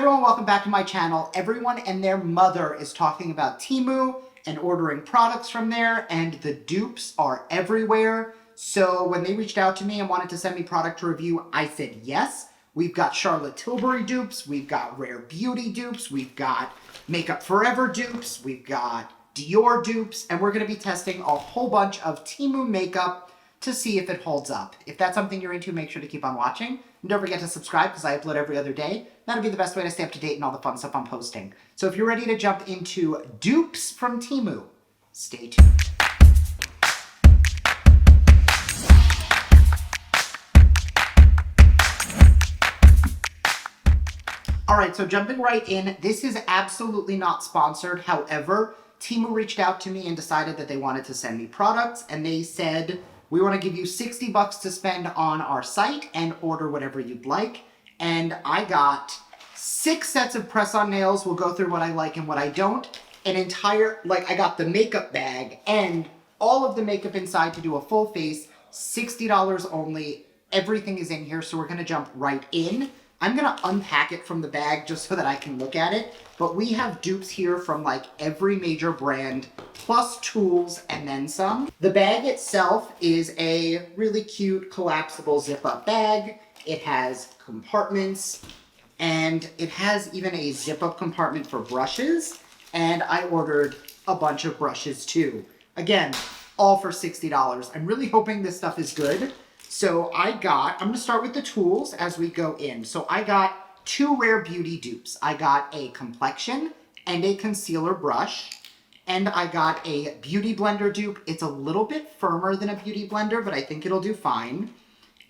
everyone, welcome back to my channel. Everyone and their mother is talking about Temu and ordering products from there, and the dupes are everywhere. So when they reached out to me and wanted to send me product to review, I said yes. We've got Charlotte Tilbury dupes, we've got Rare Beauty dupes, we've got Makeup Forever dupes, we've got Dior dupes, and we're going to be testing a whole bunch of Temu makeup to see if it holds up. If that's something you're into, make sure to keep on watching. And don't forget to subscribe because I upload every other day. That'll be the best way to stay up to date and all the fun stuff I'm posting. So if you're ready to jump into dupes from Temu, stay tuned. All right, so jumping right in, this is absolutely not sponsored. However, Temu reached out to me and decided that they wanted to send me products, and they said, we want to give you $60 to spend on our site and order whatever you'd like. And I got 6 sets of press-on nails. We'll go through what I like and what I don't. An entire, I got the makeup bag and all of the makeup inside to do a full face, $60 only. Everything is in here, so we're going to jump right in. I'm going to unpack it from the bag just so that I can look at it. But we have dupes here from every major brand, plus tools and then some. The bag itself is a really cute collapsible zip-up bag. It has compartments, and it has even a zip-up compartment for brushes. And I ordered a bunch of brushes too. Again, all for $60. I'm really hoping this stuff is good. So I'm going to start with the tools as we go in. So I got 2 Rare Beauty dupes. I got a complexion and a concealer brush. And I got a Beauty Blender dupe. It's a little bit firmer than a Beauty Blender, but I think it'll do fine.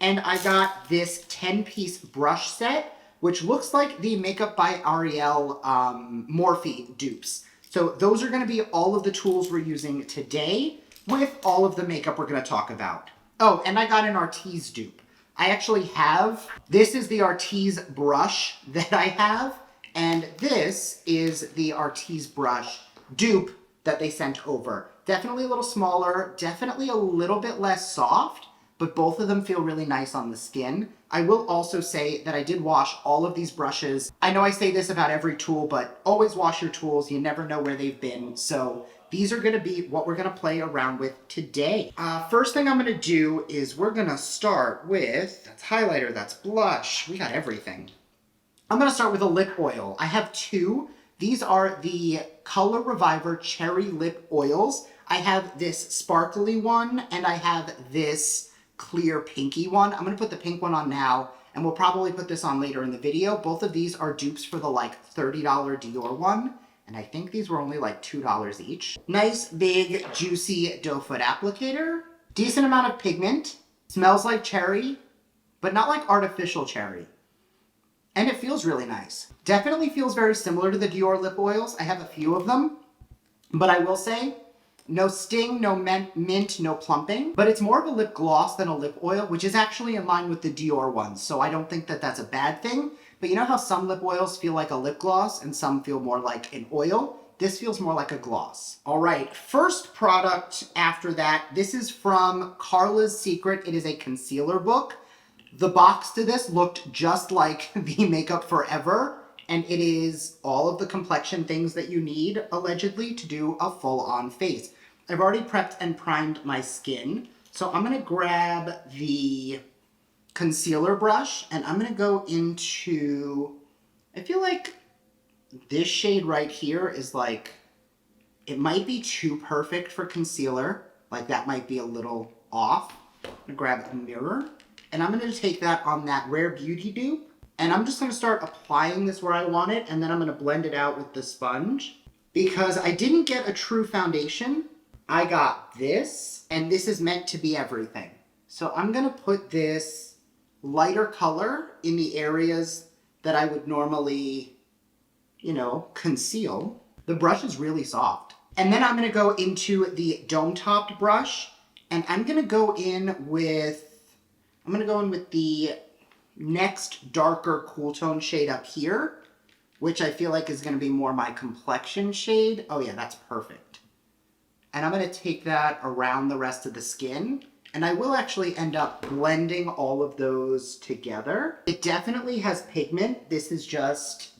And I got this 10-piece brush set, which looks like the Makeup by Ariel Morphe dupes. So those are going to be all of the tools we're using today with all of the makeup we're going to talk about. Oh, and I got an Artis dupe. I actually have, this is the Artis brush that I have, and this is the Artis brush dupe that they sent over. Definitely a little smaller, definitely a little bit less soft, but both of them feel really nice on the skin. I will also say that I did wash all of these brushes. I know I say this about every tool, but always wash your tools. You never know where they've been. So these are going to be what we're going to play around with today. First thing I'm going to do is we're going to start with, that's highlighter, that's blush. We got everything. I'm going to start with a lip oil. I have 2. These are the Color Reviver Cherry Lip Oils. I have this sparkly one, and I have this clear pinky one. I'm going to put the pink one on now, and we'll probably put this on later in the video. Both of these are dupes for the $30 Dior one, and I think these were only $2 each. Nice, big, juicy doe foot applicator. Decent amount of pigment. Smells like cherry, but not like artificial cherry. And it feels really nice. Definitely feels very similar to the Dior lip oils. I have a few of them, but I will say, no sting, no mint, no plumping. But it's more of a lip gloss than a lip oil, which is actually in line with the Dior ones. So I don't think that that's a bad thing. But you know how some lip oils feel like a lip gloss and some feel more like an oil? This feels more like a gloss. All right, first product after that. This is from Carla's Secret. It is a concealer book. The box to this looked just like the Makeup Forever. And it is all of the complexion things that you need, allegedly, to do a full-on face. I've already prepped and primed my skin. So I'm going to grab the concealer brush, and I'm going to go into, I feel like this shade right here is it might be too perfect for concealer. That might be a little off. I'm going to grab a mirror, and I'm going to take that on that Rare Beauty dupe. And I'm just going to start applying this where I want it, and then I'm going to blend it out with the sponge. Because I didn't get a true foundation, I got this, and this is meant to be everything. So I'm going to put this lighter color in the areas that I would normally, conceal. The brush is really soft. And then I'm going to go into the dome-topped brush, and I'm going to go in with the next darker cool tone shade up here, which I feel like is going to be more my complexion shade. Oh yeah, that's perfect. And I'm going to take that around the rest of the skin, and I will actually end up blending all of those together. It definitely has pigment. This is just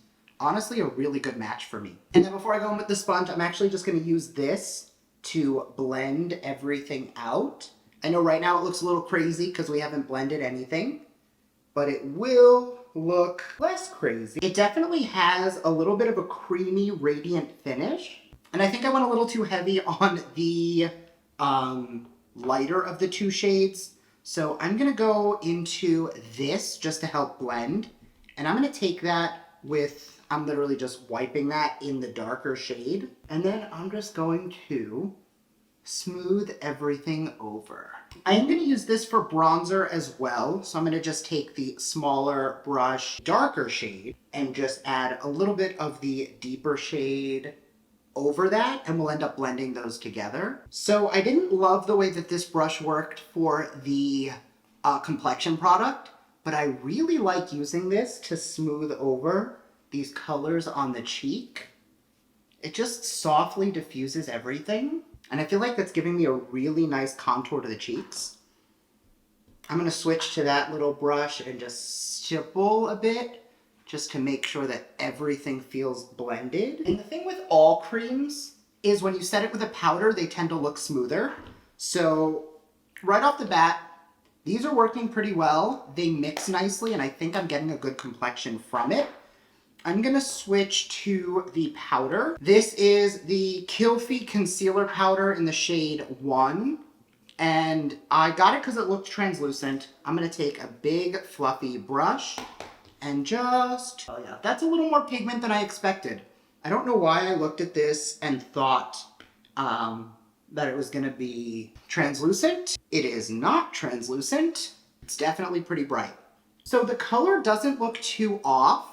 honestly a really good match for me. And then before I go in with the sponge, I'm actually just going to use this to blend everything out. I know right now it looks a little crazy because we haven't blended anything, but it will look less crazy. It definitely has a little bit of a creamy, radiant finish. And I think I went a little too heavy on the lighter of the two shades. So I'm gonna go into this just to help blend. And I'm gonna take that with, I'm literally just wiping that in the darker shade. And then I'm just going to smooth everything over. I am going to use this for bronzer as well. So I'm going to just take the smaller brush, darker shade, and just add a little bit of the deeper shade over that, and we'll end up blending those together. So I didn't love the way that this brush worked for the complexion product, but I really like using this to smooth over these colors on the cheek. It just softly diffuses everything. And I feel like that's giving me a really nice contour to the cheeks. I'm going to switch to that little brush and just stipple a bit just to make sure that everything feels blended. And the thing with all creams is when you set it with a powder, they tend to look smoother. So right off the bat, these are working pretty well. They mix nicely, and I think I'm getting a good complexion from it. I'm going to switch to the powder. This is the Kill Feet Concealer Powder in the shade 1. And I got it because it looked translucent. I'm going to take a big fluffy brush and just... Oh yeah, that's a little more pigment than I expected. I don't know why I looked at this and thought that it was going to be translucent. It is not translucent. It's definitely pretty bright. So the color doesn't look too off.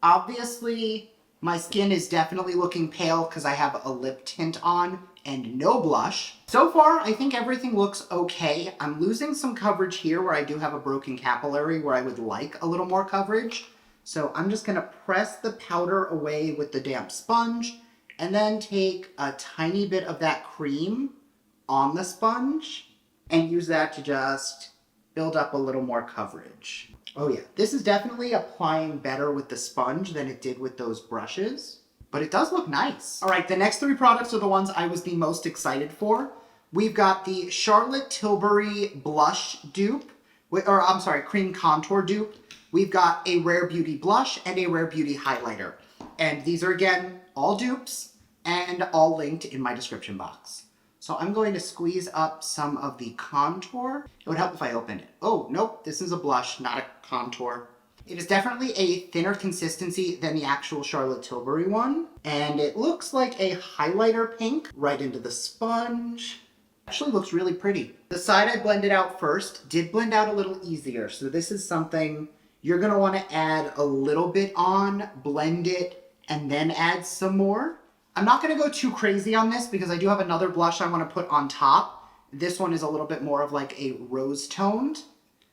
Obviously, my skin is definitely looking pale because I have a lip tint on and no blush. So far, I think everything looks okay. I'm losing some coverage here where I do have a broken capillary where I would like a little more coverage. So I'm just gonna press the powder away with the damp sponge and then take a tiny bit of that cream on the sponge and use that to just build up a little more coverage. Oh yeah, this is definitely applying better with the sponge than it did with those brushes, but it does look nice. All right, the next three products are the ones I was the most excited for. We've got the Charlotte Tilbury blush dupe, or I'm sorry, cream contour dupe. We've got a Rare Beauty blush and a Rare Beauty highlighter. And these are, again, all dupes and all linked in my description box. So I'm going to squeeze up some of the contour. It would help if I opened it. Oh, nope, this is a blush, not a contour. It is definitely a thinner consistency than the actual Charlotte Tilbury one. And it looks like a highlighter pink right into the sponge. Actually looks really pretty. The side I blended out first did blend out a little easier. So this is something you're gonna wanna add a little bit on, blend it, and then add some more. I'm not going to go too crazy on this because I do have another blush I want to put on top. This one is a little bit more of like a rose toned.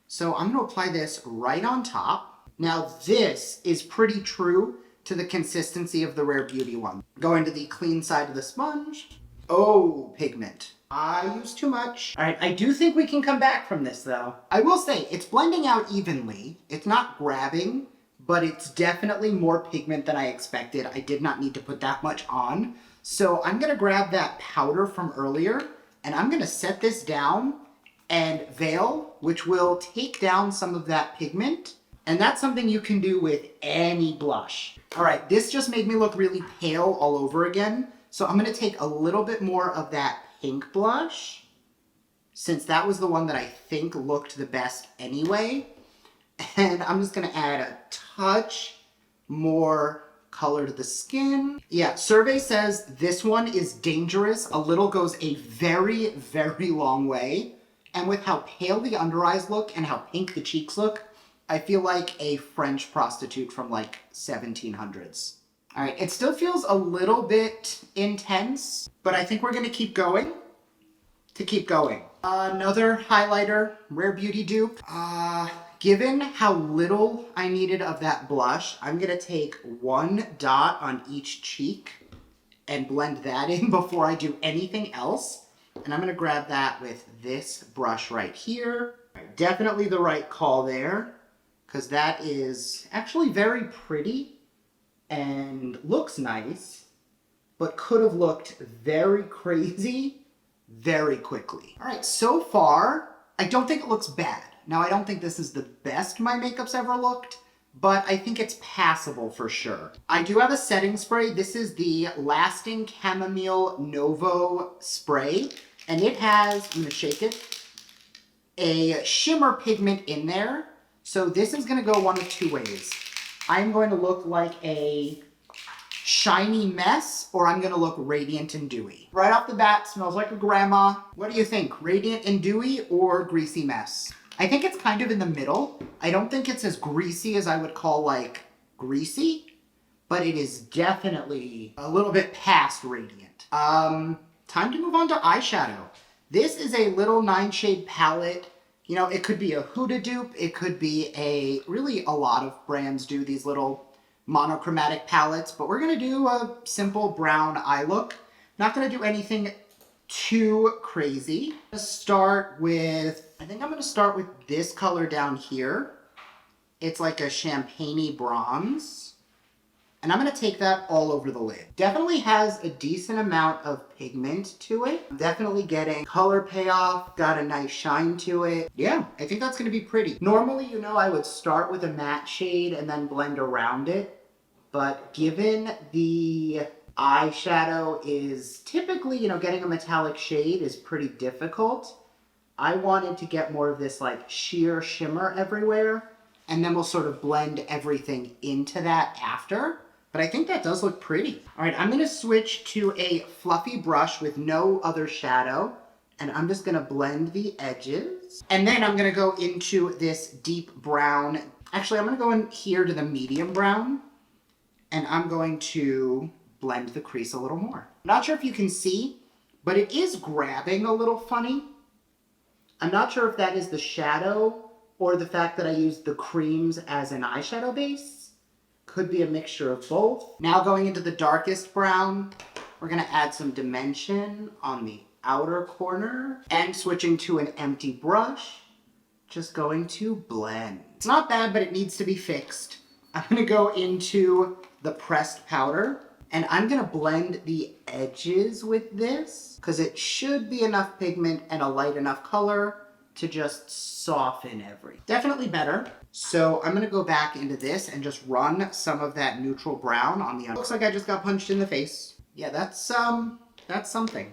So I'm going to apply this right on top. Now this is pretty true to the consistency of the Rare Beauty one. Going to the clean side of the sponge. Oh, pigment. I used too much. All right, I do think we can come back from this though. I will say it's blending out evenly. It's not grabbing, but it's definitely more pigment than I expected. I did not need to put that much on. So I'm gonna grab that powder from earlier and I'm gonna set this down and veil, which will take down some of that pigment. And that's something you can do with any blush. All right, this just made me look really pale all over again. So I'm gonna take a little bit more of that pink blush, since that was the one that I think looked the best anyway. And I'm just gonna add a touch more color to the skin. Yeah, survey says this one is dangerous. A little goes a very, very long way. And with how pale the under eyes look and how pink the cheeks look, I feel like a French prostitute from like 1700s. All right, it still feels a little bit intense, but I think we're gonna keep going to keep going. Another highlighter, Rare Beauty dupe. Given how little I needed of that blush, I'm gonna take one dot on each cheek and blend that in before I do anything else. And I'm gonna grab that with this brush right here. Definitely the right call there, because that is actually very pretty. And and looks nice, but could have looked very crazy very quickly. All right, so far, I don't think it looks bad. Now, I don't think this is the best my makeup's ever looked, but I think it's passable for sure. I do have a setting spray. This is the Lasting Chamomile NOVO spray, and it has, I'm gonna shake it, a shimmer pigment in there. So this is gonna go one of two ways. I'm going to look like a shiny mess, or I'm gonna look radiant and dewy. Right off the bat, smells like a grandma. What do you think? Radiant and dewy or greasy mess? I think it's kind of in the middle. I don't think it's as greasy as I would call like greasy, but it is definitely a little bit past radiant. Time to move on to eyeshadow. This is a little 9-shade palette. You know, it could be a Huda dupe. It could be really a lot of brands do these little monochromatic palettes, but we're gonna do a simple brown eye look. Not gonna do anything too crazy. I'm gonna start with this color down here. It's like a champagne-y bronze. And I'm gonna take that all over the lid. Definitely has a decent amount of pigment to it. I'm definitely getting color payoff, got a nice shine to it. Yeah, I think that's gonna be pretty. Normally, you know, I would start with a matte shade and then blend around it. But given the eyeshadow is typically, you know, getting a metallic shade is pretty difficult, I wanted to get more of this like sheer shimmer everywhere, and then we'll sort of blend everything into that after. But I think that does look pretty. All right, I'm gonna switch to a fluffy brush with no other shadow, and I'm just gonna blend the edges. And then I'm gonna go into this deep brown. Actually, I'm gonna go in here to the medium brown, and I'm going to blend the crease a little more. I'm not sure if you can see, but it is grabbing a little funny. I'm not sure if that is the shadow or the fact that I used the creams as an eyeshadow base. Could be a mixture of both. Now going into the darkest brown, we're gonna add some dimension on the outer corner, and switching to an empty brush, just going to blend. It's not bad, but it needs to be fixed. I'm gonna go into the pressed powder, and I'm gonna blend the edges with this, because it should be enough pigment and a light enough color to just soften everything. Definitely better. So I'm gonna go back into this and just run some of that neutral brown on the under. Looks like I just got punched in the face. Yeah, that's something.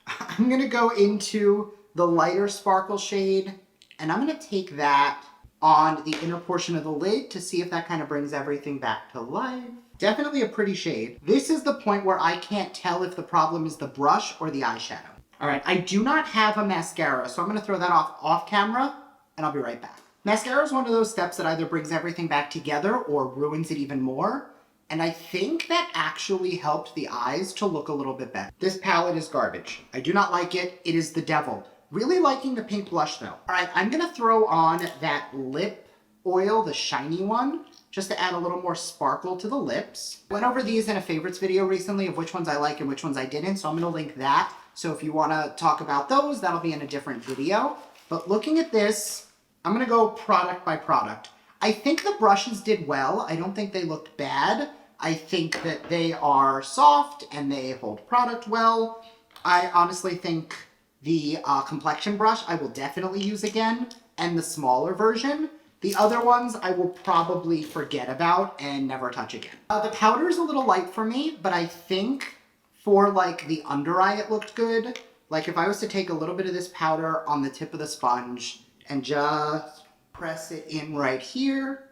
I'm gonna go into the lighter sparkle shade, and I'm gonna take that on the inner portion of the lid to see if that kind of brings everything back to life. Definitely a pretty shade. This is the point where I can't tell if the problem is the brush or the eyeshadow. All right, I do not have a mascara, so I'm gonna throw that off camera, and I'll be right back. Mascara is one of those steps that either brings everything back together or ruins it even more. And I think that actually helped the eyes to look a little bit better. This palette is garbage. I do not like it. It is the devil. Really liking the pink blush though. All right, I'm gonna throw on that lip oil, the shiny one, just to add a little more sparkle to the lips. Went over these in a favorites video recently of which ones I like and which ones I didn't, so I'm gonna link that. So if you wanna talk about those, that'll be in a different video. But looking at this, I'm gonna go product by product. I think the brushes did well. I don't think they looked bad. I think that they are soft and they hold product well. I honestly think the complexion brush I will definitely use again, and the smaller version. The other ones I will probably forget about and never touch again. The powder is a little light for me, but I think for like the under eye it looked good. Like if I was to take a little bit of this powder on the tip of the sponge and just press it in right here,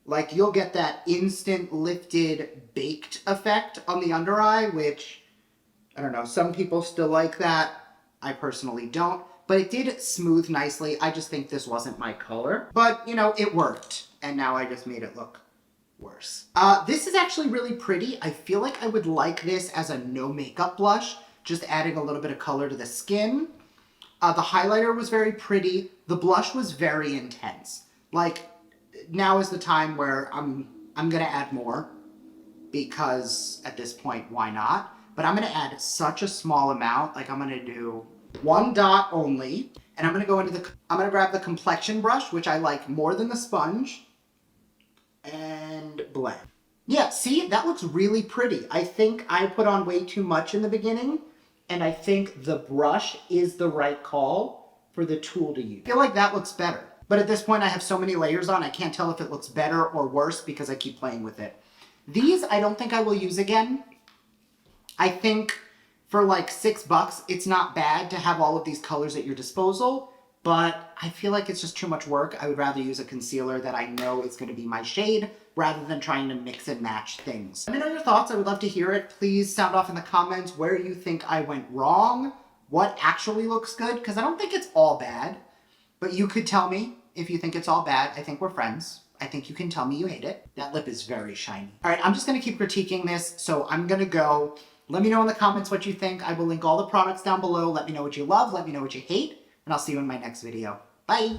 like you'll get that instant lifted baked effect on the under eye, which, I don't know, some people still like that. I personally don't, but it did smooth nicely. I just think this wasn't my color, but you know, it worked. And now I just made it look worse. This is actually really pretty. I feel like I would like this as a no makeup blush, just adding a little bit of color to the skin. The highlighter was very pretty. The blush was very intense. Like, now is the time where I'm gonna add more, because at this point, why not? But I'm gonna add such a small amount. Like I'm gonna do 1 dot only, and I'm gonna grab the complexion brush, which I like more than the sponge, and blend. Yeah, see, that looks really pretty. I think I put on way too much in the beginning, and I think the brush is the right call for the tool to use. I feel like that looks better. But at this point, I have so many layers on, I can't tell if it looks better or worse because I keep playing with it. These, I don't think I will use again. I think for like $6, it's not bad to have all of these colors at your disposal, but I feel like it's just too much work. I would rather use a concealer that I know is going to be my shade rather than trying to mix and match things. Let me know your thoughts. I would love to hear it. Please sound off in the comments where you think I went wrong, what actually looks good, because I don't think it's all bad, but you could tell me if you think it's all bad. I think we're friends. I think you can tell me you hate it. That lip is very shiny. All right, I'm just going to keep critiquing this, so I'm going to go. Let me know in the comments what you think. I will link all the products down below. Let me know what you love. Let me know what you hate. And I'll see you in my next video. Bye!